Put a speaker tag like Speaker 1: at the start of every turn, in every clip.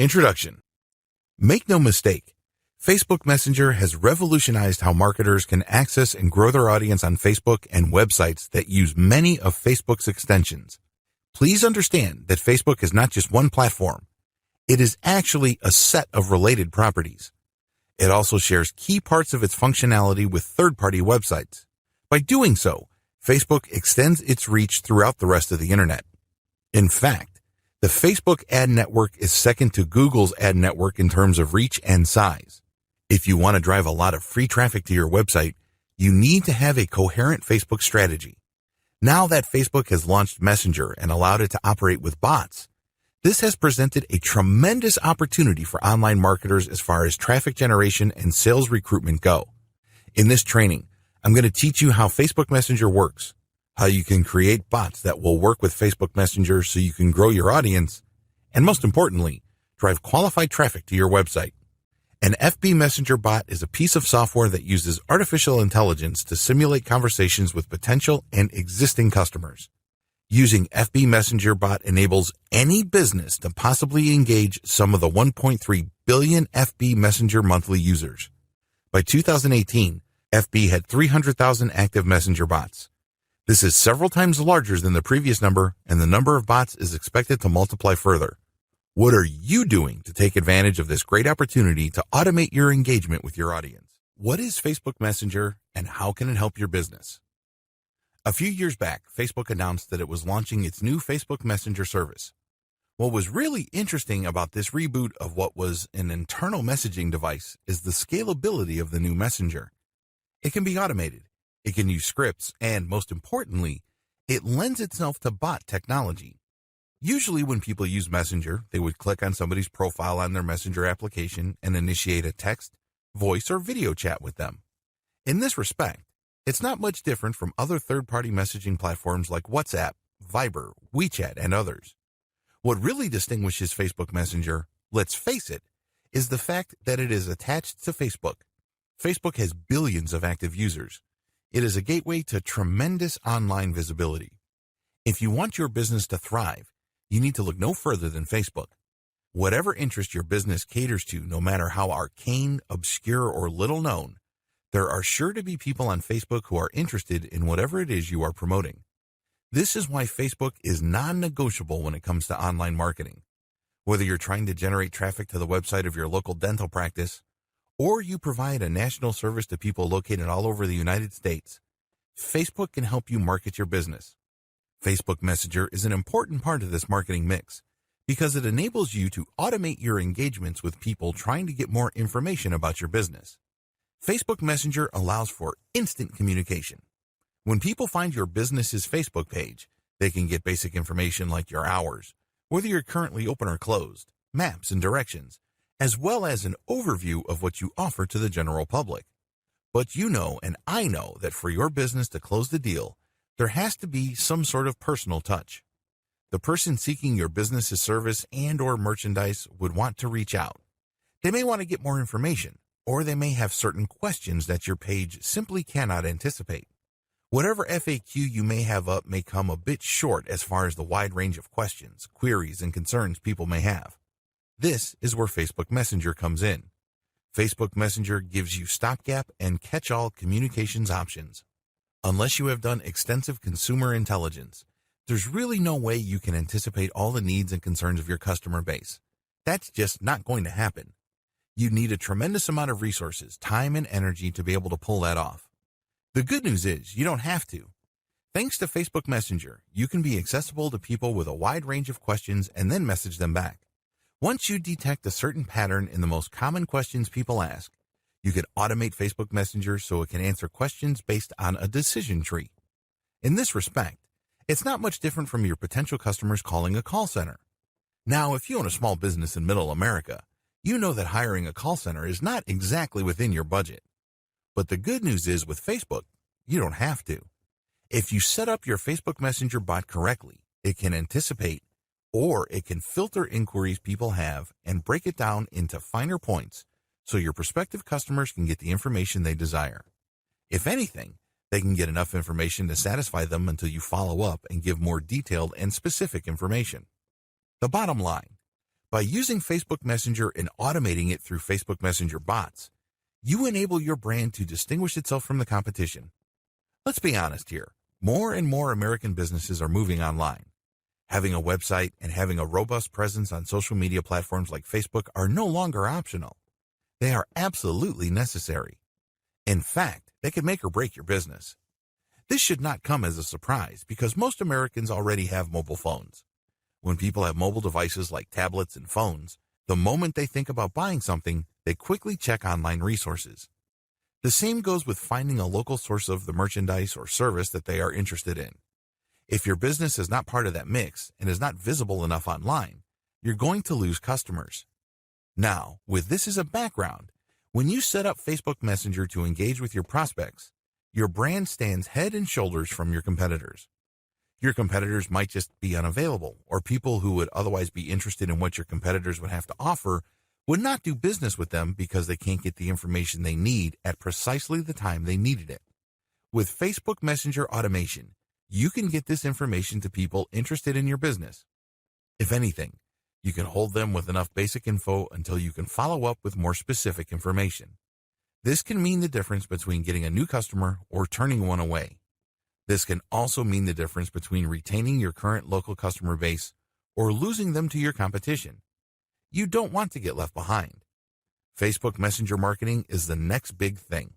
Speaker 1: Introduction. Make no mistake, Facebook Messenger has revolutionized how marketers can access and grow their audience on Facebook and websites that use many of Facebook's extensions. Please understand that Facebook is not just one platform. It is actually a set of related properties. It also shares key parts of its functionality with third-party websites. By doing so, Facebook extends its reach throughout the rest of the internet. In fact, the Facebook ad network is second to Google's ad network in terms of reach and size. If you want to drive a lot of free traffic to your website, you need to have a coherent Facebook strategy. Now that Facebook has launched Messenger and allowed it to operate with bots, this has presented a tremendous opportunity for online marketers as far as traffic generation and sales recruitment go. In this training, I'm going to teach you how Facebook Messenger works, how you can create bots that will work with Facebook Messenger so you can grow your audience, and most importantly, drive qualified traffic to your website. An FB Messenger bot is a piece of software that uses artificial intelligence to simulate conversations with potential and existing customers. Using FB Messenger bot enables any business to possibly engage some of the 1.3 billion FB Messenger monthly users. By 2018, FB had 300,000 active Messenger bots. This is several times larger than the previous number, and the number of bots is expected to multiply further. What are you doing to take advantage of this great opportunity to automate your engagement with your audience? What is Facebook Messenger, and how can it help your business? A few years back, Facebook announced that it was launching its new Facebook Messenger service. What was really interesting about this reboot of what was an internal messaging device is the scalability of the new Messenger. It can be automated. It can use scripts, and most importantly, it lends itself to bot technology. Usually when people use Messenger, they would click on somebody's profile on their Messenger application and initiate a text, voice, or video chat with them. In this respect, it's not much different from other third-party messaging platforms like WhatsApp, Viber, WeChat, and others. What really distinguishes Facebook Messenger, let's face it, is the fact that it is attached to Facebook. Facebook has billions of active users. It is a gateway to tremendous online visibility. If you want your business to thrive, you need to look no further than Facebook. Whatever interest your business caters to, no matter how arcane, obscure, or little known, there are sure to be people on Facebook who are interested in whatever it is you are promoting. This is why Facebook is non-negotiable when it comes to online marketing. Whether you're trying to generate traffic to the website of your local dental practice, or you provide a national service to people located all over the United States, Facebook can help you market your business. Facebook Messenger is an important part of this marketing mix because it enables you to automate your engagements with people trying to get more information about your business. Facebook Messenger allows for instant communication. When people find your business's Facebook page, they can get basic information like your hours, whether you're currently open or closed, maps and directions, as well as an overview of what you offer to the general public. But you know and I know that for your business to close the deal, there has to be some sort of personal touch. The person seeking your business's service and or merchandise would want to reach out. They may want to get more information, or they may have certain questions that your page simply cannot anticipate. Whatever FAQ you may have up may come a bit short as far as the wide range of questions, queries, and concerns people may have. This is where Facebook Messenger comes in. Facebook Messenger gives you stopgap and catch-all communications options. Unless you have done extensive consumer intelligence, there's really no way you can anticipate all the needs and concerns of your customer base. That's just not going to happen. You need a tremendous amount of resources, time, and energy to be able to pull that off. The good news is you don't have to. Thanks to Facebook Messenger, you can be accessible to people with a wide range of questions and then message them back. Once you detect a certain pattern in the most common questions people ask, you can automate Facebook Messenger so it can answer questions based on a decision tree. In this respect, it's not much different from your potential customers calling a call center. Now, if you own a small business in Middle America, you know that hiring a call center is not exactly within your budget. But the good news is with Facebook, you don't have to. If you set up your Facebook Messenger bot correctly, it can anticipate or it can filter inquiries people have and break it down into finer points so your prospective customers can get the information they desire. If anything, they can get enough information to satisfy them until you follow up and give more detailed and specific information. The bottom line, By using Facebook Messenger and automating it through Facebook Messenger bots, you enable your brand to distinguish itself from the competition. Let's be honest here. More and more American businesses are moving online. Having a website and having a robust presence on social media platforms like Facebook are no longer optional. They are absolutely necessary. In fact, they can make or break your business. This should not come as a surprise because most Americans already have mobile phones. When people have mobile devices like tablets and phones, the moment they think about buying something, they quickly check online resources. The same goes with finding a local source of the merchandise or service that they are interested in. If your business is not part of that mix and is not visible enough online, you're going to lose customers. Now, with this as a background, when you set up Facebook Messenger to engage with your prospects, your brand stands head and shoulders from your competitors. Your competitors might just be unavailable, or people who would otherwise be interested in what your competitors would have to offer would not do business with them because they can't get the information they need at precisely the time they needed it. With Facebook Messenger automation, you can get this information to people interested in your business. If anything, you can hold them with enough basic info until you can follow up with more specific information. This can mean the difference between getting a new customer or turning one away. This can also mean the difference between retaining your current local customer base or losing them to your competition. You don't want to get left behind. Facebook Messenger marketing is the next big thing.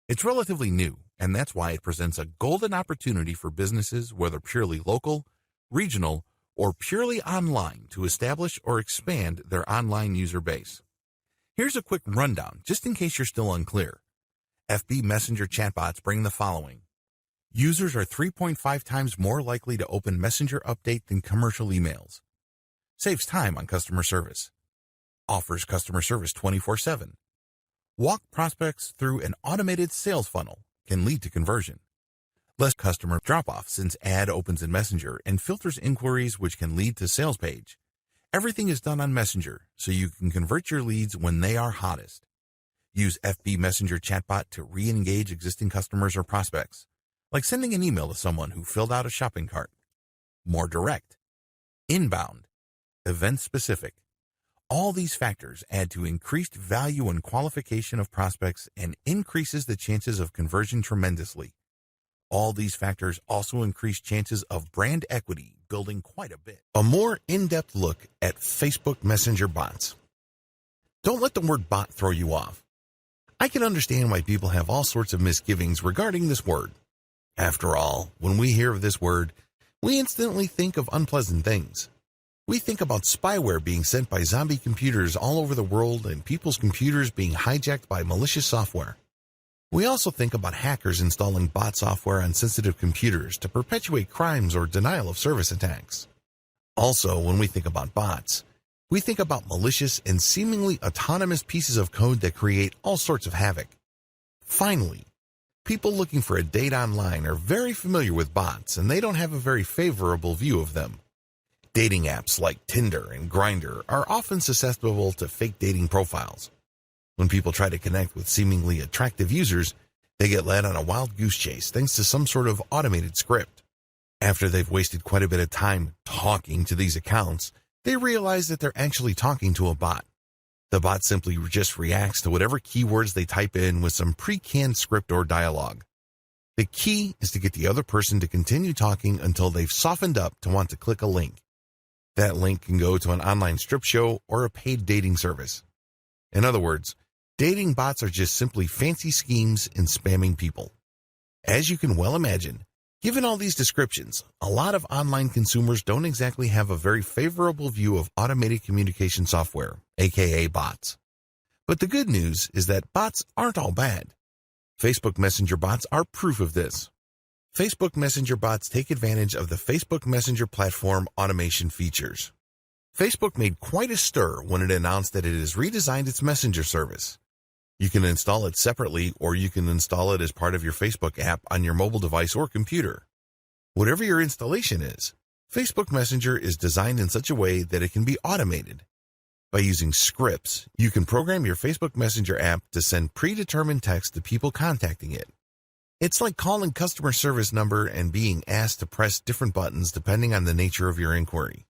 Speaker 1: It's relatively new, and that's why it presents a golden opportunity for businesses, whether purely local, regional, or purely online, to establish or expand their online user base. Here's a quick rundown, just in case you're still unclear. FB Messenger chatbots bring the following. Users are 3.5 times more likely to open Messenger update than commercial emails. Saves time on customer service. Offers customer service 24/7. Walk prospects through an automated sales funnel can lead to conversion. Less customer drop-off since ad opens in Messenger and filters inquiries which can lead to sales page. Everything is done on Messenger, so you can convert your leads when they are hottest. Use FB Messenger chatbot to re-engage existing customers or prospects, like sending an email to someone who filled out a shopping cart. More direct. Inbound. Event-specific. All these factors add to increased value and qualification of prospects and increases the chances of conversion tremendously. All these factors also increase chances of brand equity building quite a bit. A more in-depth look at Facebook Messenger bots. Don't let the word bot throw you off. I can understand why people have all sorts of misgivings regarding this word. After all, when we hear of this word, we instantly think of unpleasant things. We think about spyware being sent by zombie computers all over the world and people's computers being hijacked by malicious software. We also think about hackers installing bot software on sensitive computers to perpetuate crimes or denial of service attacks. Also, when we think about bots, we think about malicious and seemingly autonomous pieces of code that create all sorts of havoc. Finally, people looking for a date online are very familiar with bots, and they don't have a very favorable view of them. Dating apps like Tinder and Grindr are often susceptible to fake dating profiles. When people try to connect with seemingly attractive users, they get led on a wild goose chase thanks to some sort of automated script. After they've wasted quite a bit of time talking to these accounts, they realize that they're actually talking to a bot. The bot simply just reacts to whatever keywords they type in with some pre-canned script or dialogue. The key is to get the other person to continue talking until they've softened up to want to click a link. That link can go to an online strip show or a paid dating service. In other words, dating bots are just simply fancy schemes in spamming people. As you can well imagine, given all these descriptions, a lot of online consumers don't exactly have a very favorable view of automated communication software, aka bots. But the good news is that bots aren't all bad. Facebook Messenger bots are proof of this. Facebook Messenger bots take advantage of the Facebook Messenger platform automation features. Facebook made quite a stir when it announced that it has redesigned its Messenger service. You can install it separately, or you can install it as part of your Facebook app on your mobile device or computer. Whatever your installation is, Facebook Messenger is designed in such a way that it can be automated. By using scripts, you can program your Facebook Messenger app to send predetermined text to people contacting it. It's like calling customer service number and being asked to press different buttons depending on the nature of your inquiry.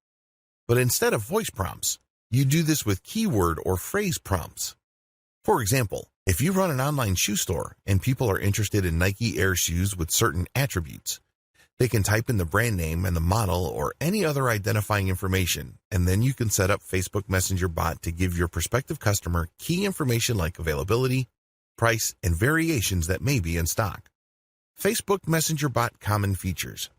Speaker 1: But instead of voice prompts, You do this with keyword or phrase prompts. For example, if you run an online shoe store and people are interested in Nike Air shoes with certain attributes, they can type in the brand name and the model or any other identifying information, and then you can set up Facebook Messenger bot to give your prospective customer key information like availability, price, and variations that may be in stock. Facebook Messenger bot common features.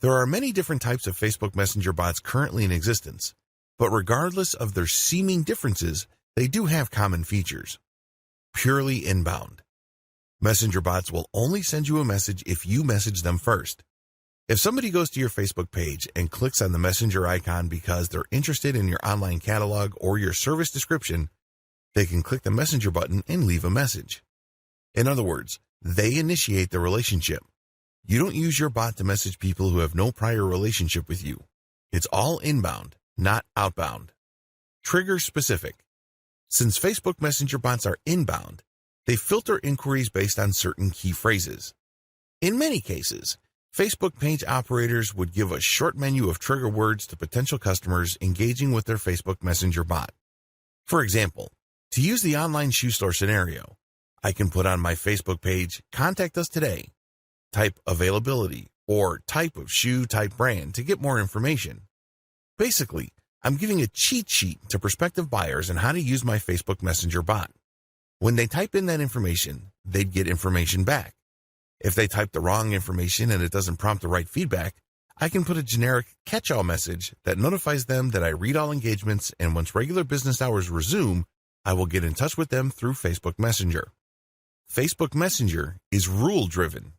Speaker 1: There are many different types of Facebook Messenger bots currently in existence, but regardless of their seeming differences, they do have common features. Purely inbound. Messenger bots will only send you a message if you message them first. If somebody goes to your Facebook page and clicks on the messenger icon because they're interested in your online catalog or your service description, they can click the messenger button and leave a message. In other words, they initiate the relationship. You don't use your bot to message people who have no prior relationship with you. It's all inbound, not outbound. Trigger specific. Since Facebook Messenger bots are inbound, they filter inquiries based on certain key phrases. In many cases, Facebook page operators would give a short menu of trigger words to potential customers engaging with their Facebook Messenger bot. For example, to use the online shoe store scenario, I can put on my Facebook page, "Contact us today," type availability, or type of shoe, type brand to get more information. Basically, I'm giving a cheat sheet to prospective buyers on how to use my Facebook Messenger bot. When they type in that information, they'd get information back. If they type the wrong information and it doesn't prompt the right feedback, I can put a generic catch-all message that notifies them that I read all engagements, and once regular business hours resume, I will get in touch with them through Facebook Messenger. Facebook Messenger is rule-driven.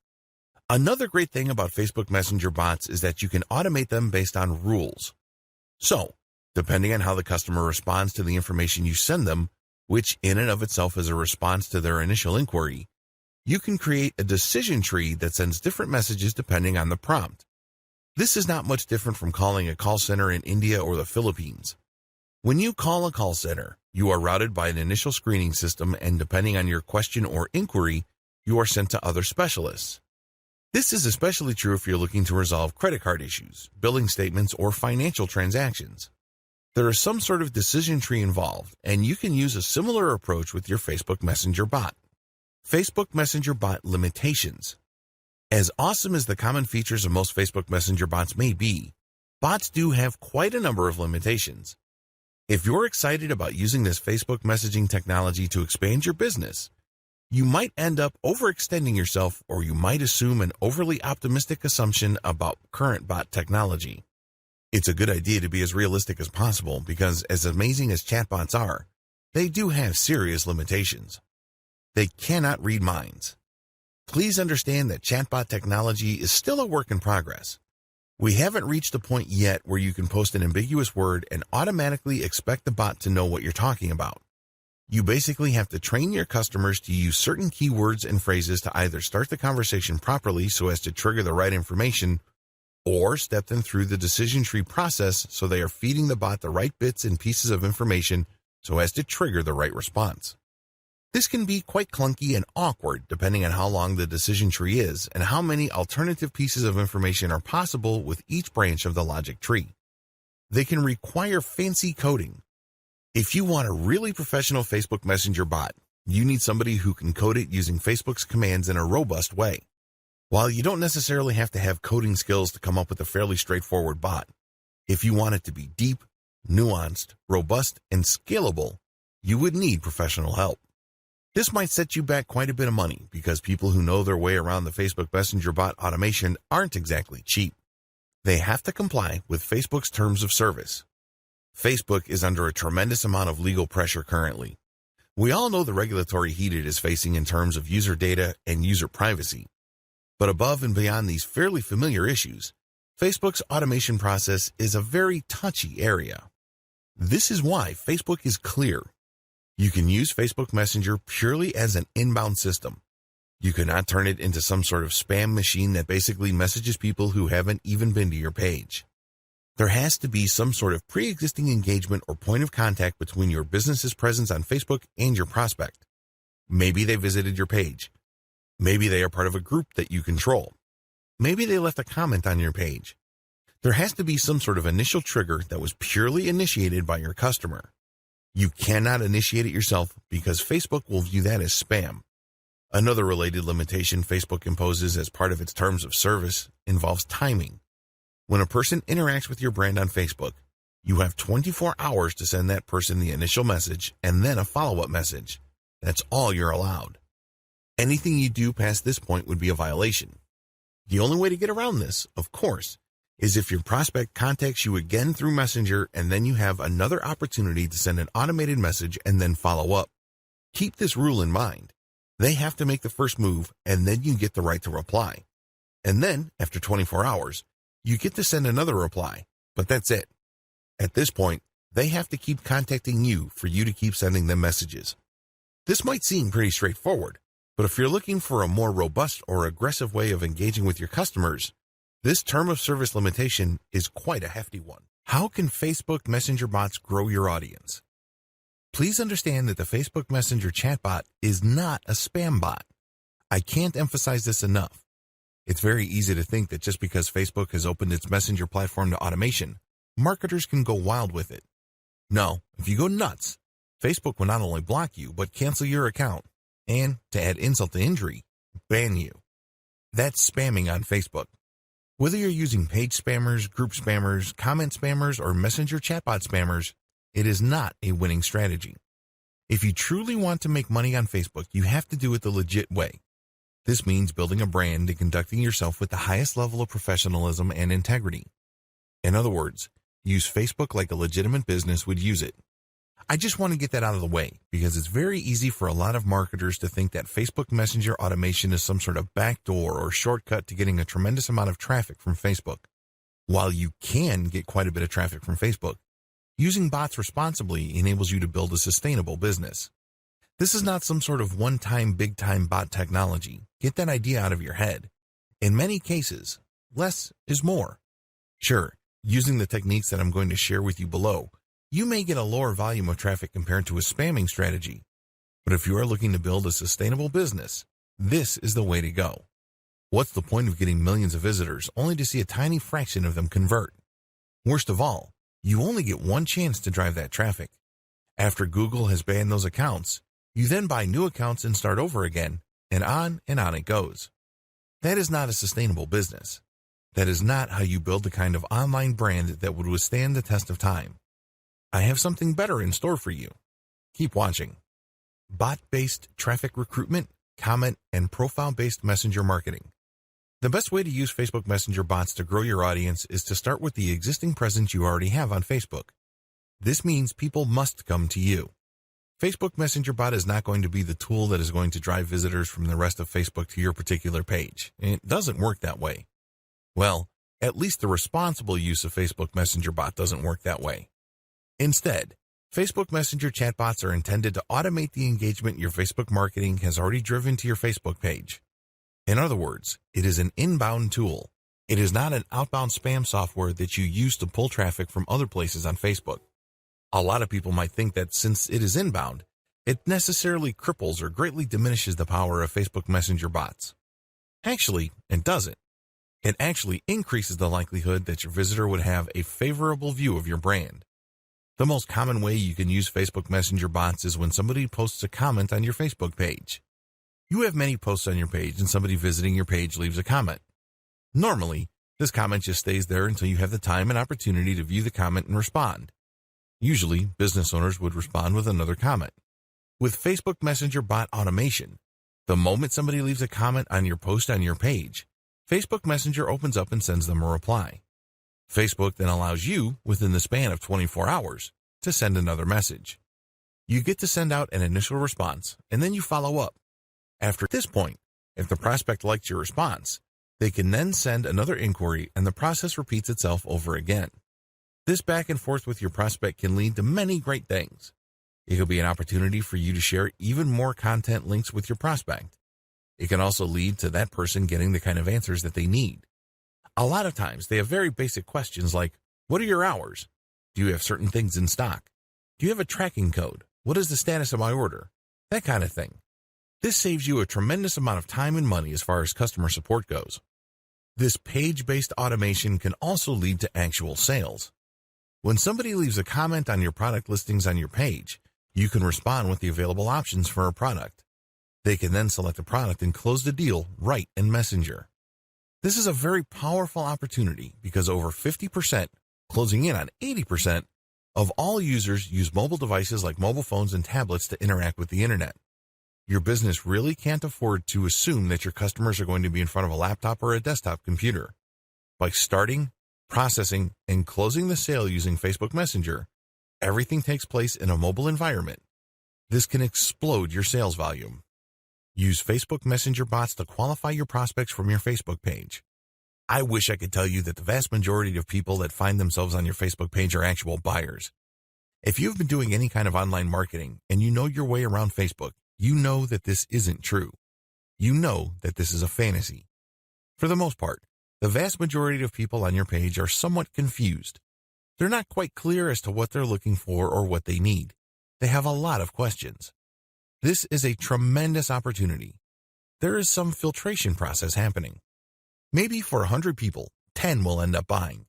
Speaker 1: Another great thing about Facebook Messenger bots is that you can automate them based on rules. So, depending on how the customer responds to the information you send them, which in and of itself is a response to their initial inquiry, you can create a decision tree that sends different messages depending on the prompt. This is not much different from calling a call center in India or the Philippines. When you call a call center, you are routed by an initial screening system, and depending on your question or inquiry, you are sent to other specialists. This is especially true if you're looking to resolve credit card issues, billing statements, or financial transactions. There is some sort of decision tree involved, and you can use a similar approach with your Facebook Messenger bot. Facebook Messenger bot limitations. As awesome as the common features of most Facebook Messenger bots may be, bots do have quite a number of limitations. If you're excited about using this Facebook messaging technology to expand your business, you might end up overextending yourself, or you might assume an overly optimistic assumption about current bot technology. It's a good idea to be as realistic as possible because, as amazing as chatbots are, they do have serious limitations. They cannot read minds. Please understand that chatbot technology is still a work in progress. We haven't reached the point yet where you can post an ambiguous word and automatically expect the bot to know what you're talking about. You basically have to train your customers to use certain keywords and phrases to either start the conversation properly so as to trigger the right information, or step them through the decision tree process so they are feeding the bot the right bits and pieces of information so as to trigger the right response. This can be quite clunky and awkward depending on how long the decision tree is and how many alternative pieces of information are possible with each branch of the logic tree. They can require fancy coding. If you want a really professional Facebook Messenger bot, you need somebody who can code it using Facebook's commands in a robust way. While you don't necessarily have to have coding skills to come up with a fairly straightforward bot, if you want it to be deep, nuanced, robust, and scalable, you would need professional help. This might set you back quite a bit of money because people who know their way around the Facebook Messenger bot automation aren't exactly cheap. They have to comply with Facebook's terms of service. Facebook is under a tremendous amount of legal pressure currently. We all know the regulatory heat it is facing in terms of user data and user privacy. But above and beyond these fairly familiar issues, Facebook's automation process is a very touchy area. This is why Facebook is clear. You can use Facebook Messenger purely as an inbound system. You cannot turn it into some sort of spam machine that basically messages people who haven't even been to your page. There has to be some sort of pre-existing engagement or point of contact between your business's presence on Facebook and your prospect. Maybe they visited your page. Maybe they are part of a group that you control. Maybe they left a comment on your page. There has to be some sort of initial trigger that was purely initiated by your customer. You cannot initiate it yourself because Facebook will view that as spam. Another related limitation Facebook imposes as part of its terms of service involves timing. When a person interacts with your brand on Facebook, you have 24 hours to send that person the initial message and then a follow-up message. That's all you're allowed. Anything you do past this point would be a violation. The only way to get around this, of course, is if your prospect contacts you again through Messenger and then you have another opportunity to send an automated message and then follow up. Keep this rule in mind. They have to make the first move and then you get the right to reply. And then, after 24 hours, you get to send another reply, but that's it. At this point, they have to keep contacting you for you to keep sending them messages. This might seem pretty straightforward, but if you're looking for a more robust or aggressive way of engaging with your customers, this term of service limitation is quite a hefty one. How can Facebook Messenger bots grow your audience? Please understand that the Facebook Messenger chatbot is not a spam bot. I can't emphasize this enough. It's very easy to think that just because Facebook has opened its Messenger platform to automation, marketers can go wild with it. No, if you go nuts, Facebook will not only block you, but cancel your account, and, to add insult to injury, ban you. That's spamming on Facebook. Whether you're using page spammers, group spammers, comment spammers, or Messenger chatbot spammers, it is not a winning strategy. If you truly want to make money on Facebook, you have to do it the legit way. This means building a brand and conducting yourself with the highest level of professionalism and integrity. In other words, use Facebook like a legitimate business would use it. I just want to get that out of the way because it's very easy for a lot of marketers to think that Facebook Messenger automation is some sort of backdoor or shortcut to getting a tremendous amount of traffic from Facebook. While you can get quite a bit of traffic from Facebook, using bots responsibly enables you to build a sustainable business. This is not some sort of one-time big-time bot technology. Get that idea out of your head. In many cases, less is more. Sure, using the techniques that I'm going to share with you below, you may get a lower volume of traffic compared to a spamming strategy. But if you are looking to build a sustainable business, this is the way to go. What's the point of getting millions of visitors only to see a tiny fraction of them convert? Worst of all, you only get one chance to drive that traffic. After Google has banned those accounts, you then buy new accounts and start over again, and on it goes. That is not a sustainable business. That is not how you build the kind of online brand that would withstand the test of time. I have something better in store for you. Keep watching. Bot-based traffic recruitment, comment, and profile-based messenger marketing. The best way to use Facebook Messenger bots to grow your audience is to start with the existing presence you already have on Facebook. This means people must come to you. Facebook Messenger bot is not going to be the tool that is going to drive visitors from the rest of Facebook to your particular page. It doesn't work that way. Well, at least the responsible use of Facebook Messenger bot doesn't work that way. Instead, Facebook Messenger chatbots are intended to automate the engagement your Facebook marketing has already driven to your Facebook page. In other words, it is an inbound tool. It is not an outbound spam software that you use to pull traffic from other places on Facebook. A lot of people might think that since it is inbound, it necessarily cripples or greatly diminishes the power of Facebook Messenger bots. Actually, it doesn't. It actually increases the likelihood that your visitor would have a favorable view of your brand. The most common way you can use Facebook Messenger bots is when somebody posts a comment on your Facebook page. You have many posts on your page and somebody visiting your page leaves a comment. Normally, this comment just stays there until you have the time and opportunity to view the comment and respond. Usually, business owners would respond with another comment. With Facebook Messenger bot automation, the moment somebody leaves a comment on your post on your page, Facebook Messenger opens up and sends them a reply. Facebook then allows you, within the span of 24 hours, to send another message. You get to send out an initial response, and then you follow up. After this point, if the prospect likes your response, they can then send another inquiry and the process repeats itself over again. This back and forth with your prospect can lead to many great things. It could be an opportunity for you to share even more content links with your prospect. It can also lead to that person getting the kind of answers that they need. A lot of times they have very basic questions like, what are your hours? Do you have certain things in stock? Do you have a tracking code? What is the status of my order? That kind of thing. This saves you a tremendous amount of time and money as far as customer support goes. This page-based automation can also lead to actual sales. When somebody leaves a comment on your product listings on your page, you can respond with the available options for a product. They can then select a product and close the deal right in Messenger. This is a very powerful opportunity because over 50%, closing in on 80%, of all users use mobile devices like mobile phones and tablets to interact with the internet. Your business really can't afford to assume that your customers are going to be in front of a laptop or a desktop computer. By starting, processing, and closing the sale using Facebook Messenger, everything takes place in a mobile environment. This can explode your sales volume. Use Facebook Messenger bots to qualify your prospects from your Facebook page. I wish I could tell you that the vast majority of people that find themselves on your Facebook page are actual buyers. If you've been doing any kind of online marketing and you know your way around Facebook, you know that this isn't true. You know that this is a fantasy. For the most part, the vast majority of people on your page are somewhat confused. They're not quite clear as to what they're looking for or what they need. They have a lot of questions. This is a tremendous opportunity. There is some filtration process happening. Maybe for 100 people, 10 will end up buying.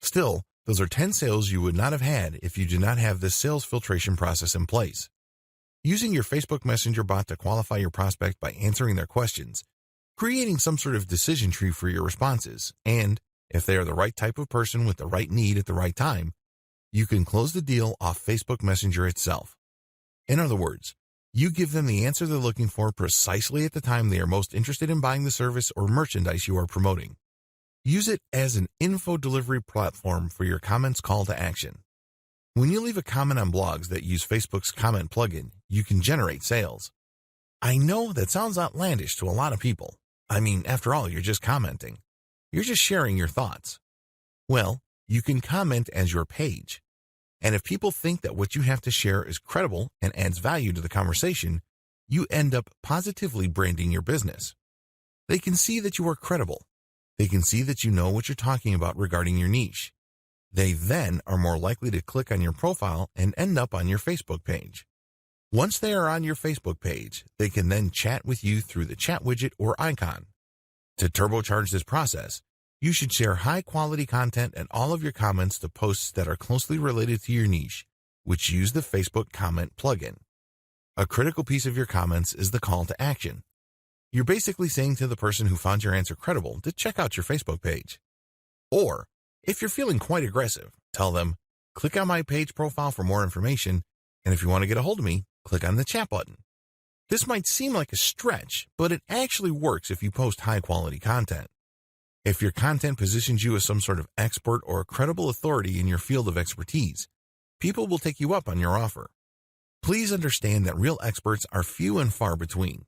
Speaker 1: Still, those are 10 sales you would not have had if you did not have this sales filtration process in place. Using your Facebook Messenger bot to qualify your prospect by answering their questions, creating some sort of decision tree for your responses, and, if they are the right type of person with the right need at the right time, you can close the deal off Facebook Messenger itself. In other words, you give them the answer they're looking for precisely at the time they are most interested in buying the service or merchandise you are promoting. Use it as an info delivery platform for your comments call to action. When you leave a comment on blogs that use Facebook's comment plugin, you can generate sales. I know that sounds outlandish to a lot of people. I mean, after all, you're just commenting. You're just sharing your thoughts. Well, you can comment as your page. And if people think that what you have to share is credible and adds value to the conversation, you end up positively branding your business. They can see that you are credible. They can see that you know what you're talking about regarding your niche. They then are more likely to click on your profile and end up on your Facebook page. Once they are on your Facebook page, they can then chat with you through the chat widget or icon. To turbocharge this process, you should share high-quality content and all of your comments to posts that are closely related to your niche, which use the Facebook comment plugin. A critical piece of your comments is the call to action. You're basically saying to the person who found your answer credible to check out your Facebook page. Or, if you're feeling quite aggressive, tell them, click on my page profile for more information, and if you want to get a hold of me, click on the chat button. This might seem like a stretch, but it actually works if you post high-quality content. If your content positions you as some sort of expert or a credible authority in your field of expertise, people will take you up on your offer. Please understand that real experts are few and far between.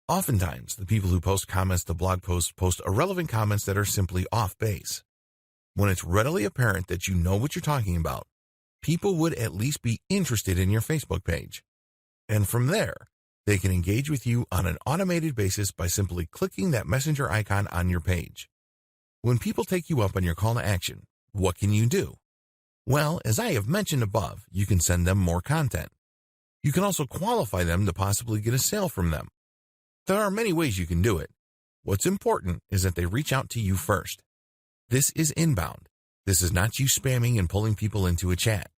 Speaker 1: Oftentimes, the people who post comments to blog posts post irrelevant comments that are simply off base. When it's readily apparent that you know what you're talking about, people would at least be interested in your Facebook page. And from there, they can engage with you on an automated basis by simply clicking that messenger icon on your page. When people take you up on your call to action, what can you do? Well, as I have mentioned above, you can send them more content. You can also qualify them to possibly get a sale from them. There are many ways you can do it. What's important is that they reach out to you first. This is inbound. This is not you spamming and pulling people into a chat.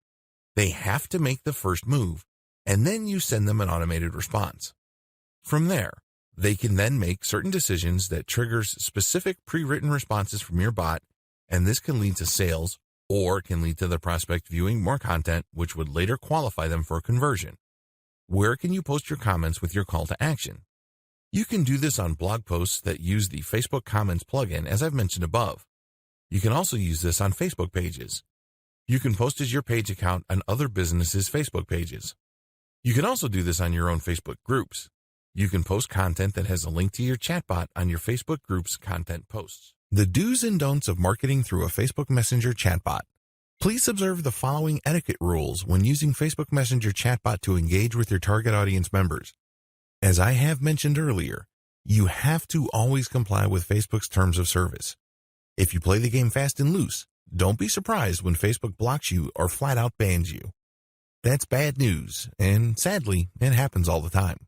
Speaker 1: They have to make the first move, and then you send them an automated response. From there, they can then make certain decisions that triggers specific pre-written responses from your bot, and this can lead to sales or can lead to the prospect viewing more content, which would later qualify them for conversion. Where can you post your comments with your call to action? You can do this on blog posts that use the Facebook Comments plugin, as I've mentioned above. You can also use this on Facebook pages. You can post as your page account on other businesses' Facebook pages. You can also do this on your own Facebook groups. You can post content that has a link to your chatbot on your Facebook group's content posts. The do's and don'ts of marketing through a Facebook Messenger chatbot. Please observe the following etiquette rules when using Facebook Messenger chatbot to engage with your target audience members. As I have mentioned earlier, you have to always comply with Facebook's terms of service. If you play the game fast and loose, don't be surprised when Facebook blocks you or flat out bans you. That's bad news, and sadly, it happens all the time.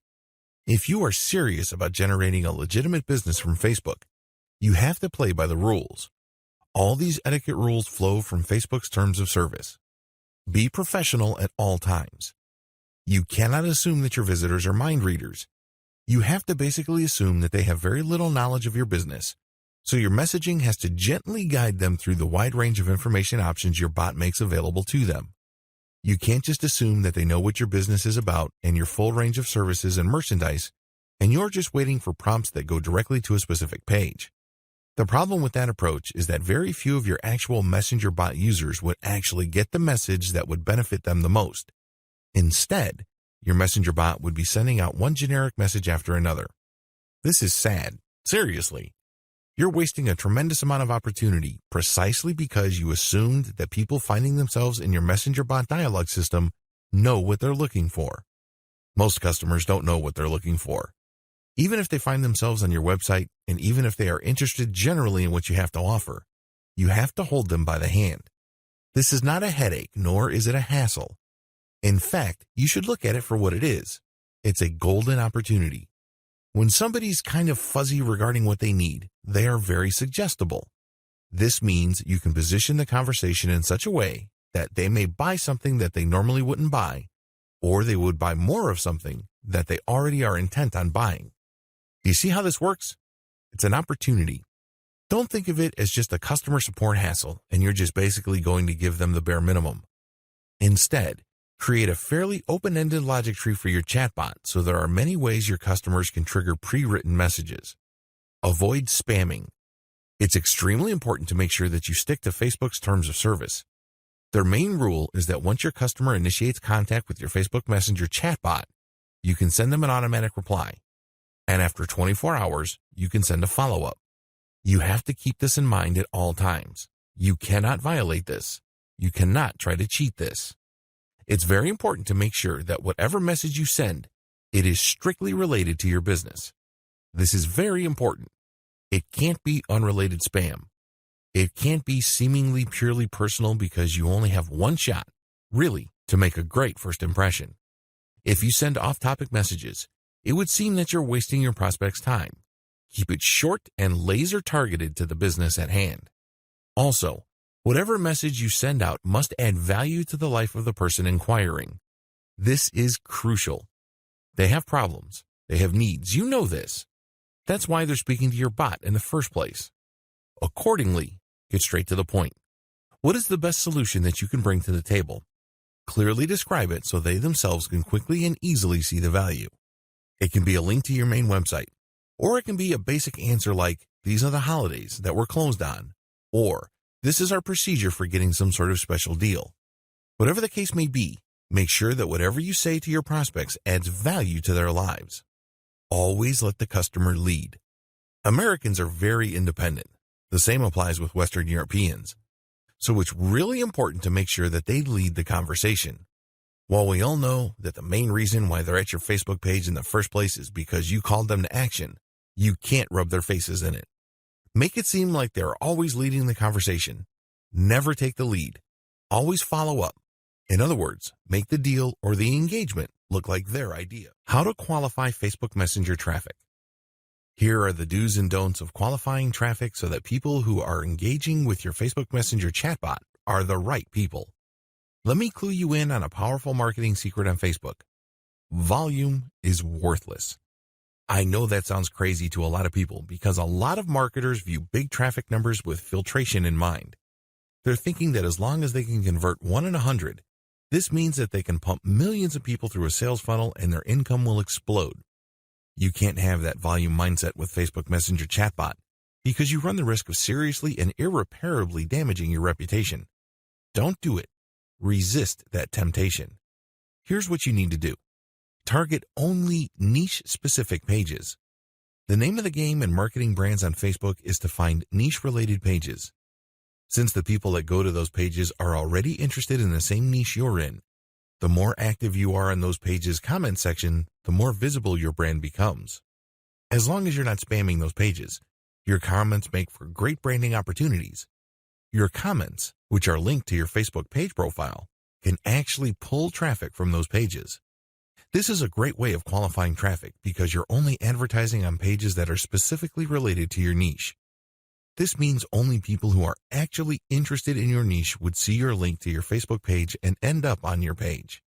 Speaker 1: If you are serious about generating a legitimate business from Facebook, You have to play by the rules. All these etiquette rules flow from Facebook's terms of service. Be professional at all times. You cannot assume that your visitors are mind readers. You have to basically assume that they have very little knowledge of your business, so your messaging has to gently guide them through the wide range of information options your bot makes available to them. You can't just assume that they know what your business is about and your full range of services and merchandise, and you're just waiting for prompts that go directly to a specific page. The problem with that approach is that very few of your actual Messenger bot users would actually get the message that would benefit them the most. Instead, your Messenger bot would be sending out one generic message after another. This is sad. Seriously. You're wasting a tremendous amount of opportunity precisely because you assumed that people finding themselves in your Messenger bot dialogue system know what they're looking for. Most customers don't know what they're looking for. Even if they find themselves on your website, and even if they are interested generally in what you have to offer, you have to hold them by the hand. This is not a headache, nor is it a hassle. In fact, you should look at it for what it is. It's a golden opportunity. When somebody's kind of fuzzy regarding what they need, they are very suggestible. This means you can position the conversation in such a way that they may buy something that they normally wouldn't buy, or they would buy more of something that they already are intent on buying. Do you see how this works? It's an opportunity. Don't think of it as just a customer support hassle and you're just basically going to give them the bare minimum. Instead, create a fairly open-ended logic tree for your chatbot so there are many ways your customers can trigger pre-written messages. Avoid spamming. It's extremely important to make sure that you stick to Facebook's terms of service. Their main rule is that once your customer initiates contact with your Facebook Messenger chatbot, you can send them an automatic reply. And after 24 hours, you can send a follow-up. You have to keep this in mind at all times. You cannot violate this. You cannot try to cheat this. It's very important to make sure that whatever message you send, it is strictly related to your business. This is very important. It can't be unrelated spam. It can't be seemingly purely personal because you only have one shot, really, to make a great first impression. If you send off-topic messages, it would seem that you're wasting your prospect's time. Keep it short and laser targeted to the business at hand. Also, whatever message you send out must add value to the life of the person inquiring. This is crucial. They have problems. They have needs. You know this. That's why they're speaking to your bot in the first place. Accordingly, get straight to the point. What is the best solution that you can bring to the table? Clearly describe it so they themselves can quickly and easily see the value. It can be a link to your main website, or it can be a basic answer like, these are the holidays that we're closed on, or this is our procedure for getting some sort of special deal. Whatever the case may be, make sure that whatever you say to your prospects adds value to their lives. Always let the customer lead. Americans are very independent. The same applies with Western Europeans. So it's really important to make sure that they lead the conversation. While we all know that the main reason why they're at your Facebook page in the first place is because you called them to action, you can't rub their faces in it. Make it seem like they're always leading the conversation. Never take the lead. Always follow up. In other words, make the deal or the engagement look like their idea. How to qualify Facebook Messenger traffic. Here are the do's and don'ts of qualifying traffic so that people who are engaging with your Facebook Messenger chatbot are the right people. Let me clue you in on a powerful marketing secret on Facebook. Volume is worthless. I know that sounds crazy to a lot of people because a lot of marketers view big traffic numbers with filtration in mind. They're thinking that as long as they can convert 1 in 100, this means that they can pump millions of people through a sales funnel and their income will explode. You can't have that volume mindset with Facebook Messenger chatbot because you run the risk of seriously and irreparably damaging your reputation. Don't do it. Resist that temptation. Here's what you need to do. Target only niche-specific pages. The name of the game in marketing brands on Facebook is to find niche-related pages. Since the people that go to those pages are already interested in the same niche you're in, the more active you are in those pages' comment section, the more visible your brand becomes. As long as you're not spamming those pages, your comments make for great branding opportunities. Your comments, which are linked to your Facebook page profile, can actually pull traffic from those pages. This is a great way of qualifying traffic because you're only advertising on pages that are specifically related to your niche. This means only people who are actually interested in your niche would see your link to your Facebook page and end up on your page.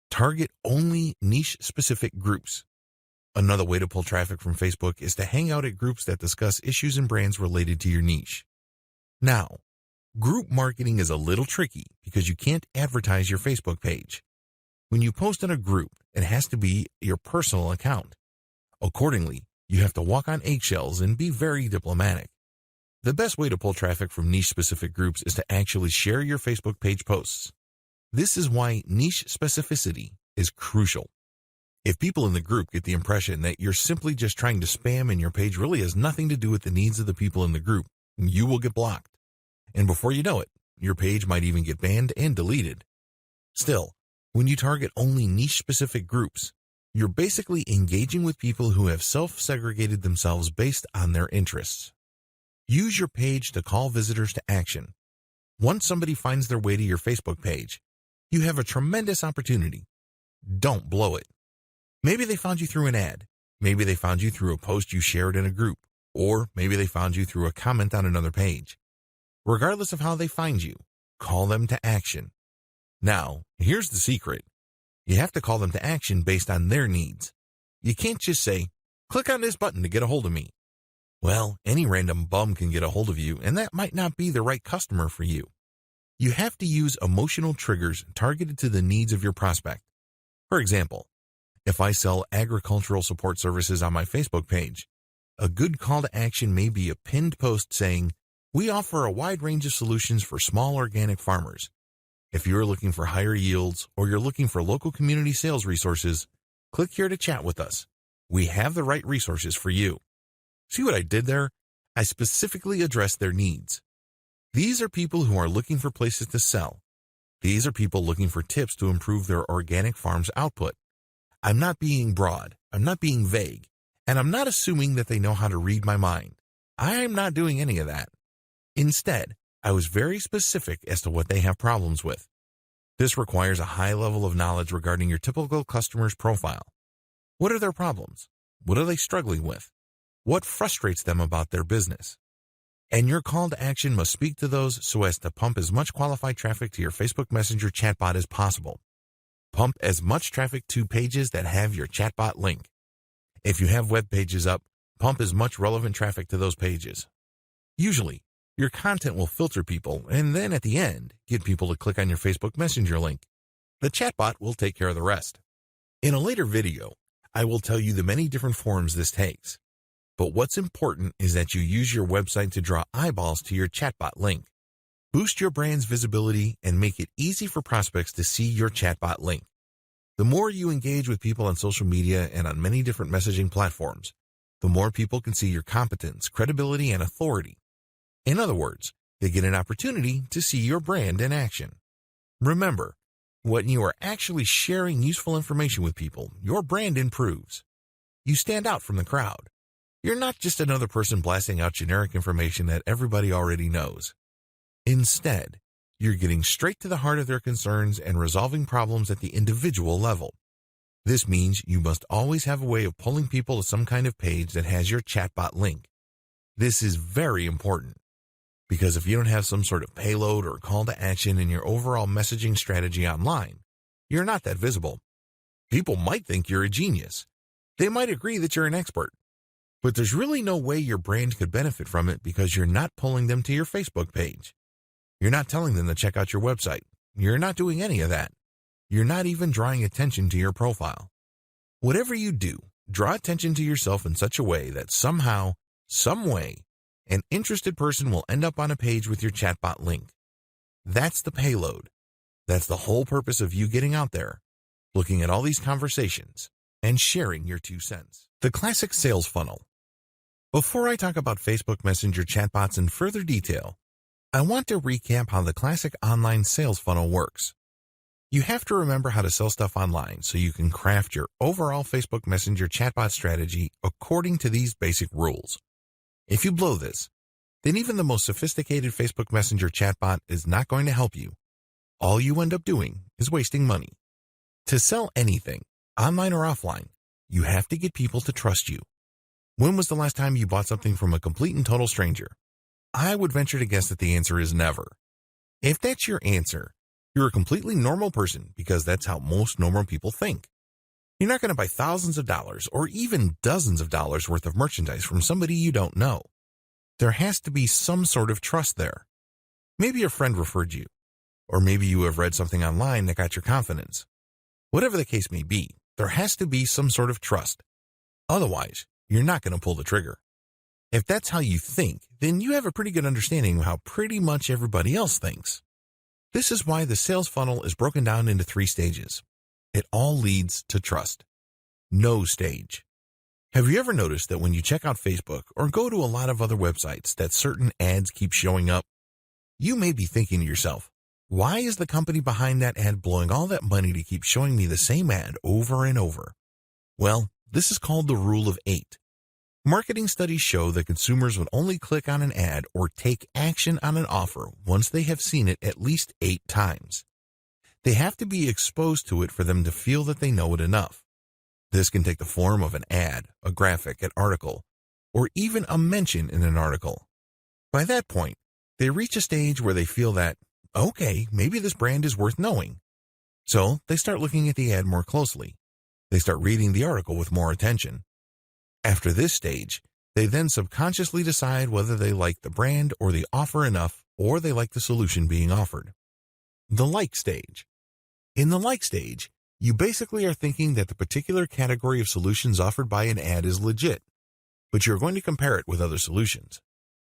Speaker 1: Target only niche-specific groups. Another way to pull traffic from Facebook is to hang out at groups that discuss issues and brands related to your niche. Now, group marketing is a little tricky because you can't advertise your Facebook page. When you post in a group, it has to be your personal account. Accordingly, you have to walk on eggshells and be very diplomatic. The best way to pull traffic from niche-specific groups is to actually share your Facebook page posts. This is why niche specificity is crucial. If people in the group get the impression that you're simply just trying to spam and your page really has nothing to do with the needs of the people in the group, you will get blocked. And before you know it, your page might even get banned and deleted. Still, when you target only niche-specific groups, you're basically engaging with people who have self-segregated themselves based on their interests. Use your page to call visitors to action. Once somebody finds their way to your Facebook page, you have a tremendous opportunity. Don't blow it. Maybe they found you through an ad. Maybe they found you through a post you shared in a group. Or maybe they found you through a comment on another page. Regardless of how they find you, call them to action. Now, here's the secret. You have to call them to action based on their needs. You can't just say, click on this button to get a hold of me. Well, any random bum can get a hold of you, and that might not be the right customer for you. You have to use emotional triggers targeted to the needs of your prospect. For example, if I sell agricultural support services on my Facebook page, a good call to action may be a pinned post saying, we offer a wide range of solutions for small organic farmers. If you're looking for higher yields or you're looking for local community sales resources, click here to chat with us. We have the right resources for you. See what I did there? I specifically addressed their needs. These are people who are looking for places to sell. These are people looking for tips to improve their organic farm's output. I'm not being broad, I'm not being vague, and I'm not assuming that they know how to read my mind. I'm not doing any of that. Instead, I was very specific as to what they have problems with. This requires a high level of knowledge regarding your typical customer's profile. What are their problems? What are they struggling with? What frustrates them about their business? And your call to action must speak to those so as to pump as much qualified traffic to your Facebook Messenger chatbot as possible. Pump as much traffic to pages that have your chatbot link. If you have web pages up, pump as much relevant traffic to those pages. Usually, your content will filter people and then at the end, get people to click on your Facebook Messenger link. The chatbot will take care of the rest. In a later video, I will tell you the many different forms this takes. But what's important is that you use your website to draw eyeballs to your chatbot link. Boost your brand's visibility and make it easy for prospects to see your chatbot link. The more you engage with people on social media and on many different messaging platforms, the more people can see your competence, credibility, and authority. In other words, they get an opportunity to see your brand in action. Remember, when you are actually sharing useful information with people, your brand improves. You stand out from the crowd. You're not just another person blasting out generic information that everybody already knows. Instead, you're getting straight to the heart of their concerns and resolving problems at the individual level. This means you must always have a way of pulling people to some kind of page that has your chatbot link. This is very important, because if you don't have some sort of payload or call to action in your overall messaging strategy online, you're not that visible. People might think you're a genius. They might agree that you're an expert. But there's really no way your brand could benefit from it because you're not pulling them to your Facebook page. You're not telling them to check out your website. You're not doing any of that. You're not even drawing attention to your profile. Whatever you do, draw attention to yourself in such a way that somehow, some way, an interested person will end up on a page with your chatbot link. That's the payload. That's the whole purpose of you getting out there, looking at all these conversations, and sharing your 2 cents. The classic sales funnel. Before I talk about Facebook Messenger chatbots in further detail, I want to recap how the classic online sales funnel works. You have to remember how to sell stuff online so you can craft your overall Facebook Messenger chatbot strategy according to these basic rules. If you blow this, then even the most sophisticated Facebook Messenger chatbot is not going to help you. All you end up doing is wasting money. To sell anything, online or offline, you have to get people to trust you. When was the last time you bought something from a complete and total stranger? I would venture to guess that the answer is never. If that's your answer, you're a completely normal person because that's how most normal people think. You're not going to buy thousands of dollars or even dozens of dollars worth of merchandise from somebody you don't know. There has to be some sort of trust there. Maybe a friend referred you, or maybe you have read something online that got your confidence. Whatever the case may be, there has to be some sort of trust. Otherwise, you're not going to pull the trigger. If that's how you think, then you have a pretty good understanding of how pretty much everybody else thinks. This is why the sales funnel is broken down into 3 stages. It all leads to trust. No stage. Have you ever noticed that when you check out Facebook or go to a lot of other websites that certain ads keep showing up? You may be thinking to yourself, why is the company behind that ad blowing all that money to keep showing me the same ad over and over? Well, this is called the rule of 8. Marketing studies show that consumers would only click on an ad or take action on an offer once they have seen it at least 8 times. They have to be exposed to it for them to feel that they know it enough. This can take the form of an ad, a graphic, an article, or even a mention in an article. By that point, they reach a stage where they feel that, okay, maybe this brand is worth knowing. So they start looking at the ad more closely. They start reading the article with more attention. After this stage, they then subconsciously decide whether they like the brand or the offer enough, or they like the solution being offered. The like stage. In the like stage, you basically are thinking that the particular category of solutions offered by an ad is legit, but you're going to compare it with other solutions.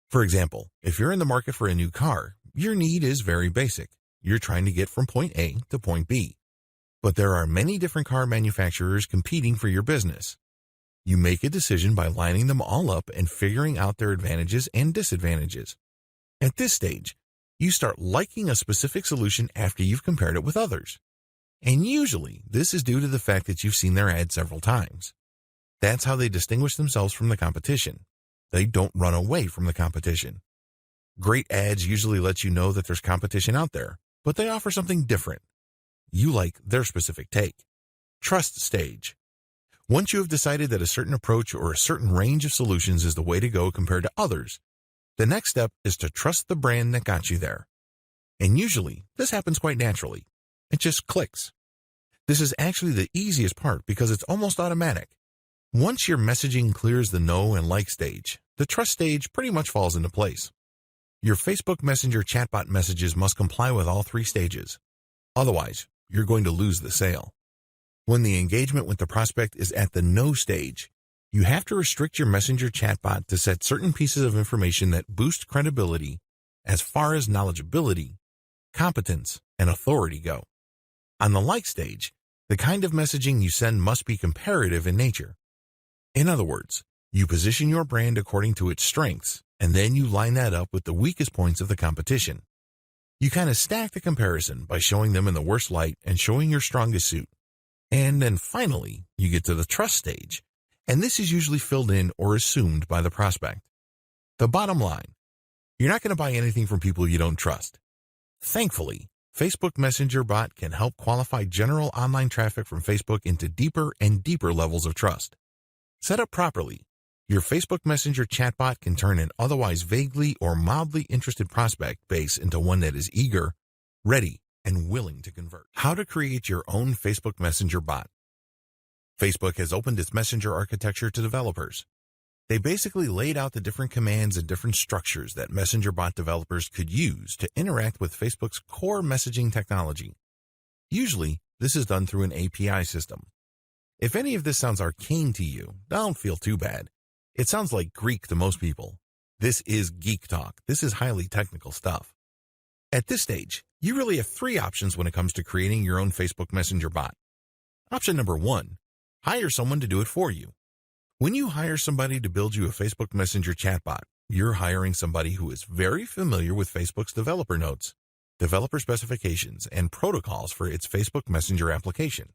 Speaker 1: For example, if you're in the market for a new car, your need is very basic. You're trying to get from point A to point B. But there are many different car manufacturers competing for your business. You make a decision by lining them all up and figuring out their advantages and disadvantages. At this stage, you start liking a specific solution after you've compared it with others. And usually, this is due to the fact that you've seen their ad several times. That's how they distinguish themselves from the competition. They don't run away from the competition. Great ads usually let you know that there's competition out there, but they offer something different. You like their specific take. Trust stage. Once you have decided that a certain approach or a certain range of solutions is the way to go compared to others, the next step is to trust the brand that got you there. And usually, this happens quite naturally. It just clicks. This is actually the easiest part because it's almost automatic. Once your messaging clears the know and like stage, the trust stage pretty much falls into place. Your Facebook Messenger chatbot messages must comply with all 3 stages. Otherwise, you're going to lose the sale. When the engagement with the prospect is at the no stage, you have to restrict your Messenger chatbot to set certain pieces of information that boost credibility as far as knowledgeability, competence, and authority go. On the like stage, the kind of messaging you send must be comparative in nature. In other words, you position your brand according to its strengths, and then you line that up with the weakest points of the competition. You kind of stack the comparison by showing them in the worst light and showing your strongest suit. And then finally, you get to the trust stage, and this is usually filled in or assumed by the prospect. The bottom line, you're not going to buy anything from people you don't trust. Thankfully, Facebook Messenger bot can help qualify general online traffic from Facebook into deeper and deeper levels of trust. Set up properly, your Facebook Messenger chatbot can turn an otherwise vaguely or mildly interested prospect base into one that is eager, ready, and willing to convert. How to create your own Facebook Messenger bot. Facebook has opened its Messenger architecture to developers. They basically laid out the different commands and different structures that Messenger bot developers could use to interact with Facebook's core messaging technology. Usually, this is done through an API system. If any of this sounds arcane to you, don't feel too bad. It sounds like Greek to most people. This is geek talk. This is highly technical stuff. At this stage, you really have 3 options when it comes to creating your own Facebook Messenger bot. Option number 1, hire someone to do it for you. When you hire somebody to build you a Facebook Messenger chatbot, you're hiring somebody who is very familiar with Facebook's developer notes, developer specifications, and protocols for its Facebook Messenger application.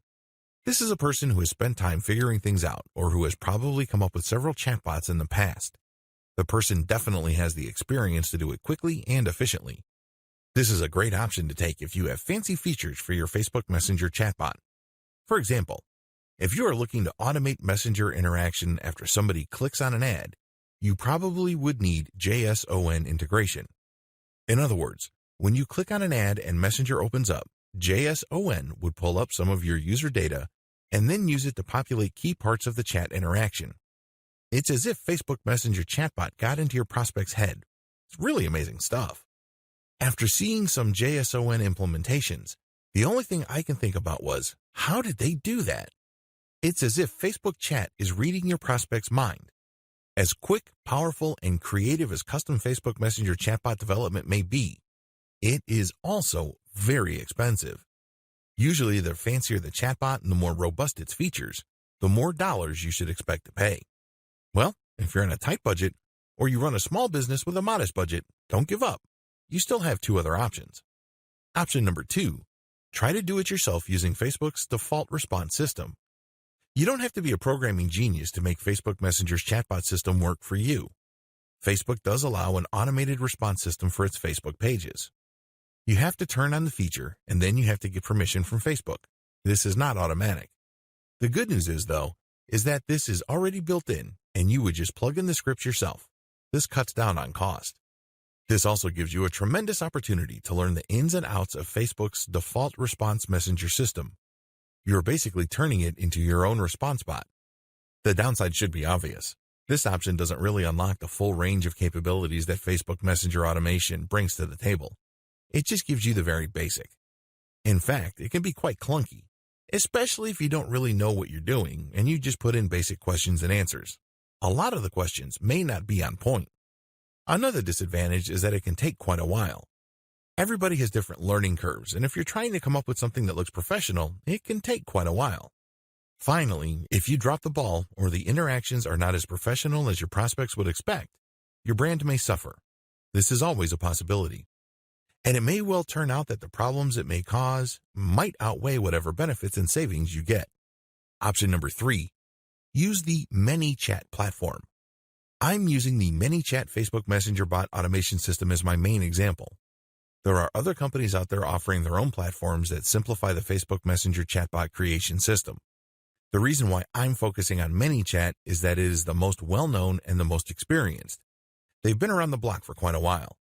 Speaker 1: This is a person who has spent time figuring things out or who has probably come up with several chatbots in the past. The person definitely has the experience to do it quickly and efficiently. This is a great option to take if you have fancy features for your Facebook Messenger chatbot. For example, if you are looking to automate Messenger interaction after somebody clicks on an ad, you probably would need JSON integration. In other words, when you click on an ad and Messenger opens up, JSON would pull up some of your user data and then use it to populate key parts of the chat interaction. It's as if Facebook Messenger chatbot got into your prospect's head. It's really amazing stuff. After seeing some JSON implementations, the only thing I can think about was, how did they do that? It's as if Facebook Chat is reading your prospect's mind. As quick, powerful, and creative as custom Facebook Messenger chatbot development may be, it is also very expensive. Usually, the fancier the chatbot and the more robust its features, the more dollars you should expect to pay. Well, if you're on a tight budget, or you run a small business with a modest budget, don't give up. You still have two other options. Option number 2, try to do it yourself using Facebook's default response system. You don't have to be a programming genius to make Facebook Messenger's chatbot system work for you. Facebook does allow an automated response system for its Facebook pages. You have to turn on the feature, and then you have to get permission from Facebook. This is not automatic. The good news is, though, is that this is already built in, and you would just plug in the scripts yourself. This cuts down on cost. This also gives you a tremendous opportunity to learn the ins and outs of Facebook's default response messenger system. You're basically turning it into your own response bot. The downside should be obvious. This option doesn't really unlock the full range of capabilities that Facebook Messenger automation brings to the table. It just gives you the very basic. In fact, it can be quite clunky, especially if you don't really know what you're doing and you just put in basic questions and answers. A lot of the questions may not be on point. Another disadvantage is that it can take quite a while. Everybody has different learning curves, and if you're trying to come up with something that looks professional, it can take quite a while. Finally, if you drop the ball or the interactions are not as professional as your prospects would expect, your brand may suffer. This is always a possibility. And it may well turn out that the problems it may cause might outweigh whatever benefits and savings you get. Option number 3, use the ManyChat platform. I'm using the ManyChat Facebook Messenger bot automation system as my main example. There are other companies out there offering their own platforms that simplify the Facebook Messenger chatbot creation system. The reason why I'm focusing on ManyChat is that it is the most well-known and the most experienced. They've been around the block for quite a while.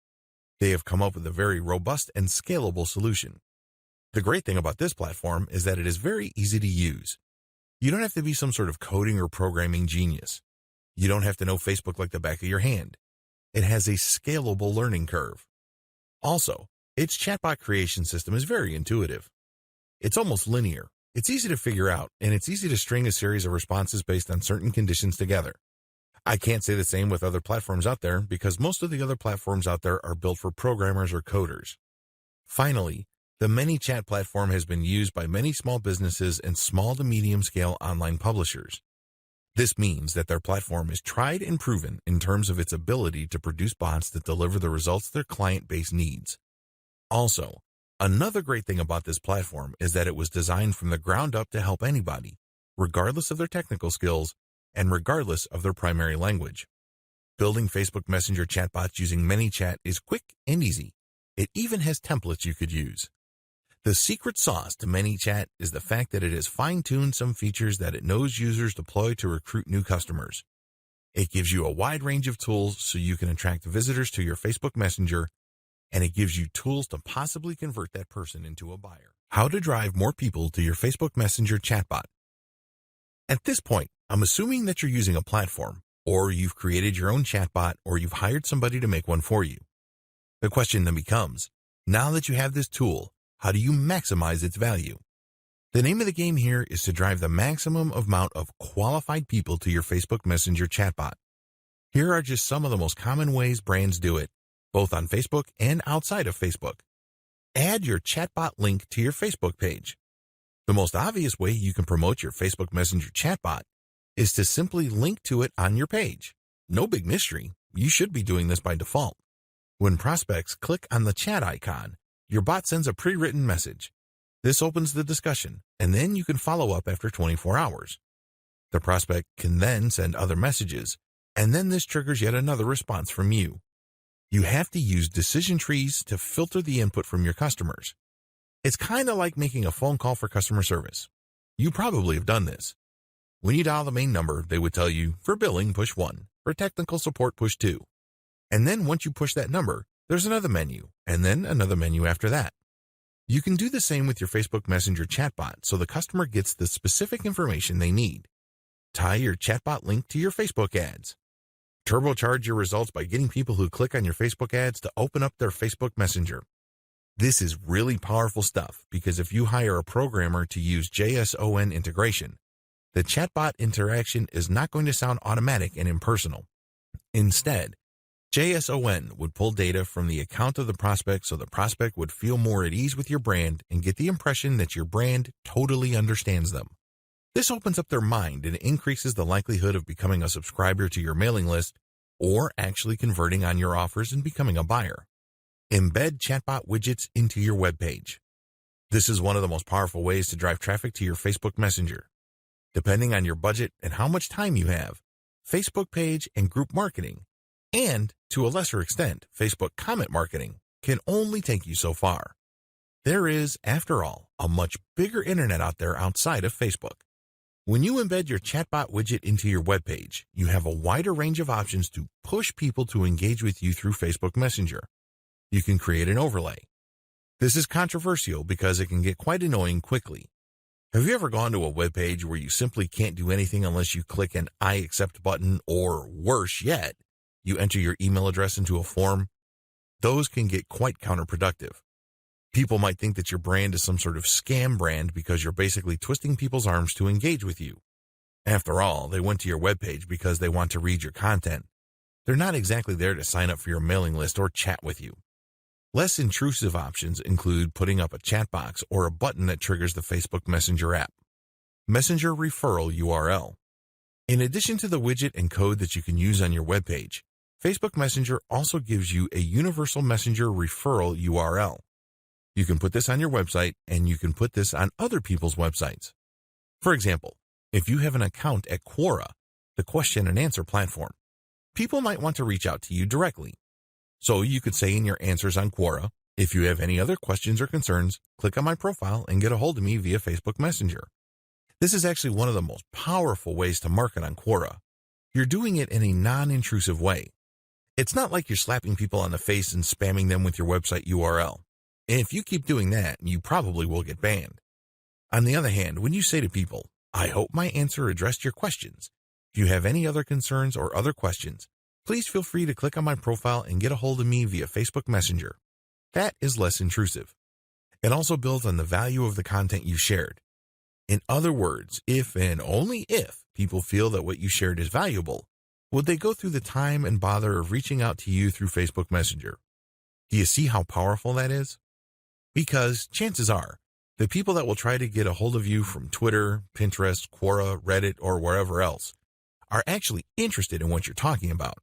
Speaker 1: They have come up with a very robust and scalable solution. The great thing about this platform is that it is very easy to use. You don't have to be some sort of coding or programming genius. You don't have to know Facebook like the back of your hand. It has a scalable learning curve. Also, its chatbot creation system is very intuitive. It's almost linear. It's easy to figure out, and it's easy to string a series of responses based on certain conditions together. I can't say the same with other platforms out there because most of the other platforms out there are built for programmers or coders. Finally, the ManyChat platform has been used by many small businesses and small to medium scale online publishers. This means that their platform is tried and proven in terms of its ability to produce bots that deliver the results their client base needs. Also, another great thing about this platform is that it was designed from the ground up to help anybody, regardless of their technical skills and regardless of their primary language. Building Facebook Messenger chatbots using ManyChat is quick and easy. It even has templates you could use. The secret sauce to ManyChat is the fact that it has fine-tuned some features that it knows users deploy to recruit new customers. It gives you a wide range of tools so you can attract visitors to your Facebook Messenger, and it gives you tools to possibly convert that person into a buyer. How to drive more people to your Facebook Messenger chatbot. At this point, I'm assuming that you're using a platform, or you've created your own chatbot, or you've hired somebody to make one for you. The question then becomes, now that you have this tool, how do you maximize its value? The name of the game here is to drive the maximum amount of qualified people to your Facebook Messenger chatbot. Here are just some of the most common ways brands do it, both on Facebook and outside of Facebook. Add your chatbot link to your Facebook page. The most obvious way you can promote your Facebook Messenger chatbot is to simply link to it on your page. No big mystery. You should be doing this by default. When prospects click on the chat icon, your bot sends a pre-written message. This opens the discussion, and then you can follow up after 24 hours. The prospect can then send other messages, and then this triggers yet another response from you. You have to use decision trees to filter the input from your customers. It's kind of like making a phone call for customer service. You probably have done this. When you dial the main number, they would tell you, for billing, push 1. For technical support, push 2. And then once you push that number, there's another menu, and then another menu after that. You can do the same with your Facebook Messenger chatbot so the customer gets the specific information they need. Tie your chatbot link to your Facebook ads. Turbocharge your results by getting people who click on your Facebook ads to open up their Facebook Messenger. This is really powerful stuff because if you hire a programmer to use JSON integration, the chatbot interaction is not going to sound automatic and impersonal. Instead, JSON would pull data from the account of the prospect so the prospect would feel more at ease with your brand and get the impression that your brand totally understands them. This opens up their mind and increases the likelihood of becoming a subscriber to your mailing list or actually converting on your offers and becoming a buyer. Embed chatbot widgets into your web page. This is one of the most powerful ways to drive traffic to your Facebook Messenger. Depending on your budget and how much time you have, Facebook page and group marketing, and, to a lesser extent, Facebook comment marketing, can only take you so far. There is, after all, a much bigger internet out there outside of Facebook. When you embed your chatbot widget into your web page, you have a wider range of options to push people to engage with you through Facebook Messenger. You can create an overlay. This is controversial because it can get quite annoying quickly. Have you ever gone to a web page where you simply can't do anything unless you click an I accept button, or worse yet, you enter your email address into a form? Those can get quite counterproductive. People might think that your brand is some sort of scam brand because you're basically twisting people's arms to engage with you. After all, they went to your webpage because they want to read your content. They're not exactly there to sign up for your mailing list or chat with you. Less intrusive options include putting up a chat box or a button that triggers the Facebook Messenger app. Messenger referral URL. In addition to the widget and code that you can use on your webpage, Facebook Messenger also gives you a universal messenger referral URL. You can put this on your website, and you can put this on other people's websites. For example, if you have an account at Quora, the question and answer platform, people might want to reach out to you directly. So you could say in your answers on Quora, if you have any other questions or concerns, click on my profile and get a hold of me via Facebook Messenger. This is actually one of the most powerful ways to market on Quora. You're doing it in a non-intrusive way. It's not like you're slapping people on the face and spamming them with your website URL. And if you keep doing that, you probably will get banned. On the other hand, when you say to people, I hope my answer addressed your questions. If you have any other concerns or other questions, please feel free to click on my profile and get a hold of me via Facebook Messenger. That is less intrusive. It also builds on the value of the content you shared. In other words, if and only if people feel that what you shared is valuable, would they go through the time and bother of reaching out to you through Facebook Messenger? Do you see how powerful that is? Because chances are, the people that will try to get a hold of you from Twitter, Pinterest, Quora, Reddit, or wherever else are actually interested in what you're talking about.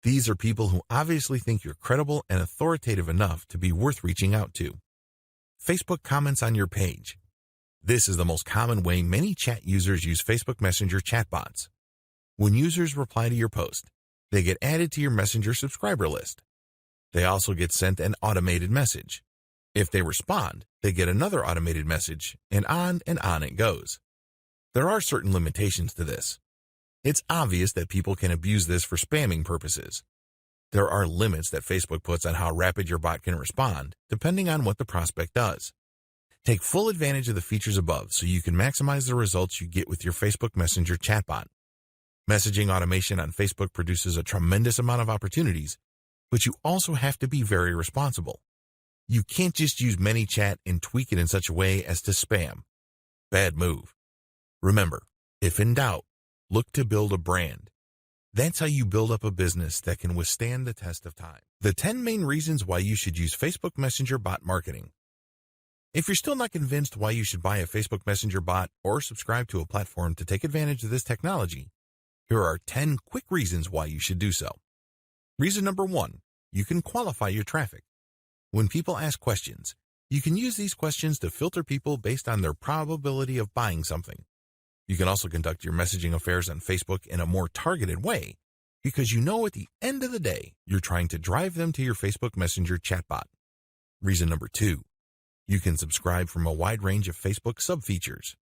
Speaker 1: These are people who obviously think you're credible and authoritative enough to be worth reaching out to. Facebook comments on your page. This is the most common way many chat users use Facebook Messenger chatbots. When users reply to your post, they get added to your Messenger subscriber list. They also get sent an automated message. If they respond, they get another automated message, and on it goes. There are certain limitations to this. It's obvious that people can abuse this for spamming purposes. There are limits that Facebook puts on how rapid your bot can respond, depending on what the prospect does. Take full advantage of the features above so you can maximize the results you get with your Facebook Messenger chatbot. Messaging automation on Facebook produces a tremendous amount of opportunities, but you also have to be very responsible. You can't just use ManyChat and tweak it in such a way as to spam. Bad move. Remember, if in doubt, look to build a brand. That's how you build up a business that can withstand the test of time. The 10 main reasons why you should use Facebook Messenger bot marketing. If you're still not convinced why you should buy a Facebook Messenger bot or subscribe to a platform to take advantage of this technology, here are 10 quick reasons why you should do so. Reason number 1, you can qualify your traffic. When people ask questions, you can use these questions to filter people based on their probability of buying something. You can also conduct your messaging affairs on Facebook in a more targeted way because you know at the end of the day, you're trying to drive them to your Facebook Messenger chatbot. Reason number 2, you can subscribe from a wide range of Facebook sub-features.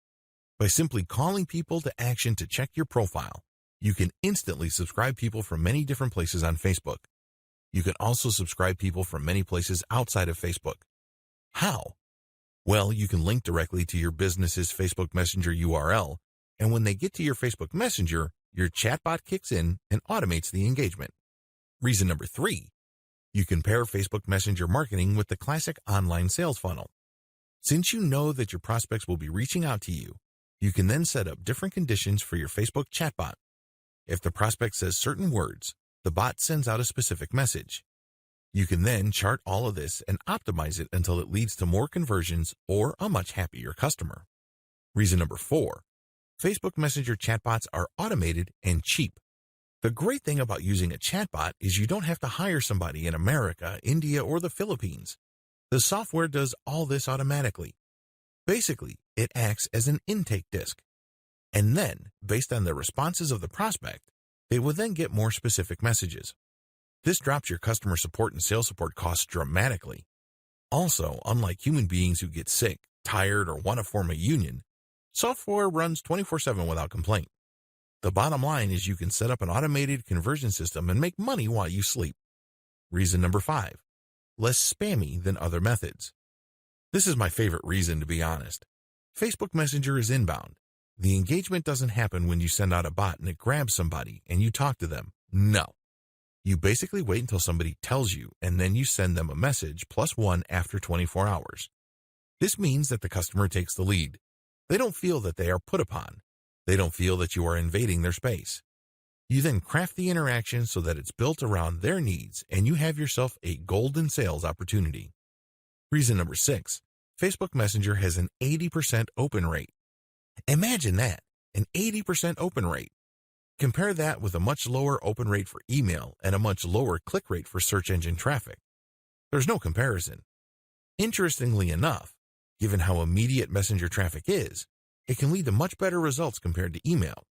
Speaker 1: By simply calling people to action to check your profile, You can instantly subscribe people from many different places on Facebook. You can also subscribe people from many places outside of Facebook. How? Well, you can link directly to your business's Facebook Messenger URL, and when they get to your Facebook Messenger, your chatbot kicks in and automates the engagement. Reason number 3, you can pair Facebook Messenger marketing with the classic online sales funnel. Since you know that your prospects will be reaching out to you, you can then set up different conditions for your Facebook chatbot. If the prospect says certain words, the bot sends out a specific message. You can then chart all of this and optimize it until it leads to more conversions or a much happier customer. Reason number 4, Facebook Messenger chatbots are automated and cheap. The great thing about using a chatbot is you don't have to hire somebody in America, India, or the Philippines. The software does all this automatically. Basically, it acts as an intake disk. And then, based on the responses of the prospect, they will then get more specific messages. This drops your customer support and sales support costs dramatically. Also, unlike human beings who get sick, tired, or want to form a union, software runs 24/7 without complaint. The bottom line is you can set up an automated conversion system and make money while you sleep. Reason number 5, less spammy than other methods. This is my favorite reason, to be honest. Facebook Messenger is inbound. The engagement doesn't happen when you send out a bot and it grabs somebody and you talk to them. No. You basically wait until somebody tells you, and then you send them a message +1 after 24 hours. This means that the customer takes the lead. They don't feel that they are put upon. They don't feel that you are invading their space. You then craft the interaction so that it's built around their needs, and you have yourself a golden sales opportunity. Reason number 6, Facebook Messenger has an 80% open rate. Imagine that, an 80% open rate. Compare that with a much lower open rate for email and a much lower click rate for search engine traffic. There's no comparison. Interestingly enough, given how immediate Messenger traffic is, it can lead to much better results compared to email.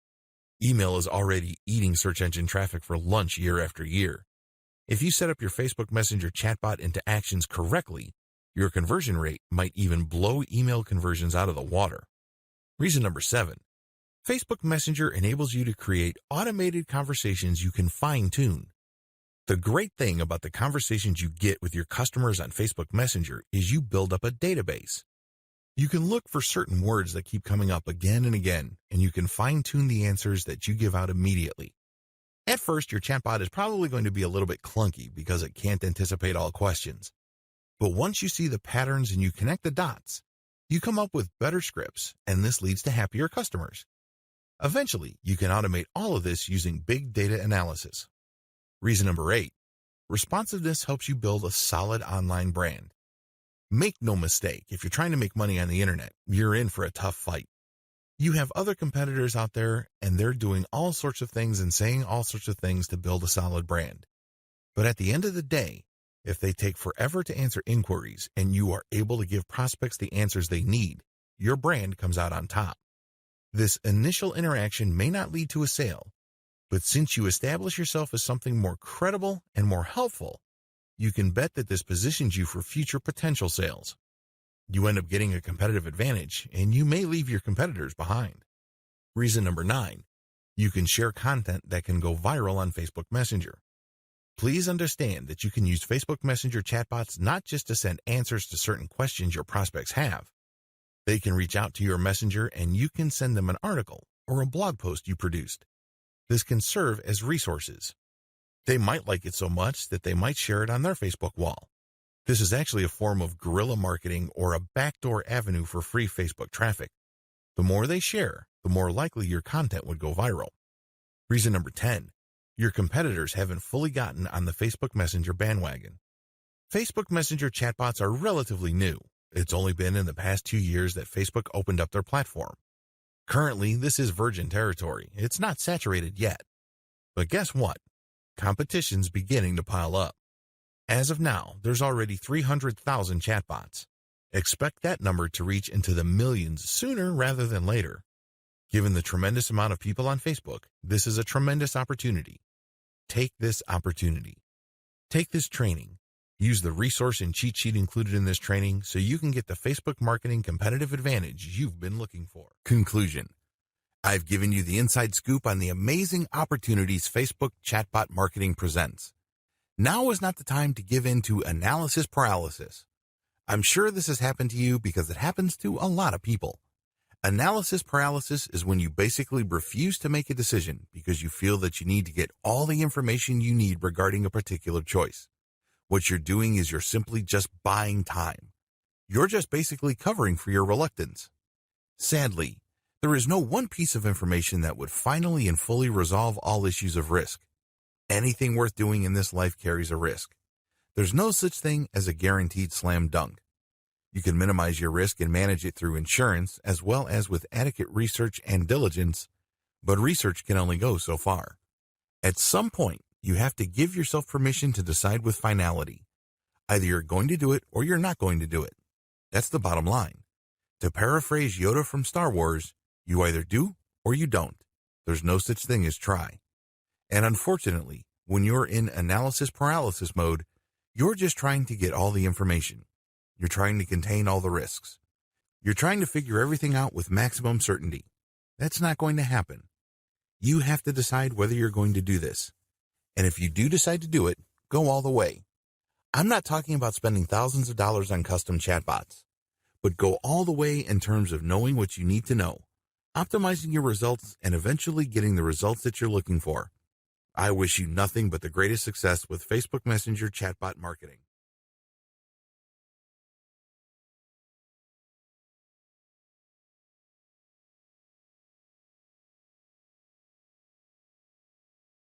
Speaker 1: Email is already eating search engine traffic for lunch year after year. If you set up your Facebook Messenger chatbot into actions correctly, your conversion rate might even blow email conversions out of the water. Reason number 7, Facebook Messenger enables you to create automated conversations you can fine-tune. The great thing about the conversations you get with your customers on Facebook Messenger is you build up a database. You can look for certain words that keep coming up again and again, and you can fine-tune the answers that you give out immediately. At first, your chatbot is probably going to be a little bit clunky because it can't anticipate all questions. But once you see the patterns and you connect the dots, you come up with better scripts, and this leads to happier customers. Eventually, you can automate all of this using big data analysis. Reason number 8, responsiveness helps you build a solid online brand. Make no mistake, if you're trying to make money on the internet, you're in for a tough fight. You have other competitors out there, and they're doing all sorts of things and saying all sorts of things to build a solid brand. But at the end of the day, if they take forever to answer inquiries and you are able to give prospects the answers they need, your brand comes out on top. This initial interaction may not lead to a sale, but since you establish yourself as something more credible and more helpful, you can bet that this positions you for future potential sales. You end up getting a competitive advantage, and you may leave your competitors behind. Reason number 9, you can share content that can go viral on Facebook Messenger. Please understand that you can use Facebook Messenger chatbots not just to send answers to certain questions your prospects have. They can reach out to your messenger and you can send them an article or a blog post you produced. This can serve as resources. They might like it so much that they might share it on their Facebook wall. This is actually a form of guerrilla marketing or a backdoor avenue for free Facebook traffic. The more they share, the more likely your content would go viral. Reason number 10, your competitors haven't fully gotten on the Facebook Messenger bandwagon. Facebook Messenger chatbots are relatively new. It's only been in the past 2 years that Facebook opened up their platform. Currently, this is virgin territory. It's not saturated yet. But guess what? Competition's beginning to pile up. As of now, there's already 300,000 chatbots. Expect that number to reach into the millions sooner rather than later. Given the tremendous amount of people on Facebook, this is a tremendous opportunity. Take this opportunity. Take this training. Use the resource and cheat sheet included in this training so you can get the Facebook marketing competitive advantage you've been looking for. Conclusion. I've given you the inside scoop on the amazing opportunities Facebook chatbot marketing presents. Now is not the time to give in to analysis paralysis. I'm sure this has happened to you because it happens to a lot of people. Analysis paralysis is when you basically refuse to make a decision because you feel that you need to get all the information you need regarding a particular choice. What you're doing is you're simply just buying time. You're just basically covering for your reluctance. Sadly, there is no one piece of information that would finally and fully resolve all issues of risk. Anything worth doing in this life carries a risk. There's no such thing as a guaranteed slam dunk. You can minimize your risk and manage it through insurance as well as with adequate research and diligence, but research can only go so far. At some point, you have to give yourself permission to decide with finality. Either you're going to do it or you're not going to do it. That's the bottom line. To paraphrase Yoda from Star Wars, you either do or you don't. There's no such thing as try. And unfortunately, when you're in analysis paralysis mode, you're just trying to get all the information. You're trying to contain all the risks. You're trying to figure everything out with maximum certainty. That's not going to happen. You have to decide whether you're going to do this. And if you do decide to do it, go all the way. I'm not talking about spending thousands of dollars on custom chatbots, but go all the way in terms of knowing what you need to know, optimizing your results, and eventually getting the results that you're looking for. I wish you nothing but the greatest success with Facebook Messenger chatbot marketing.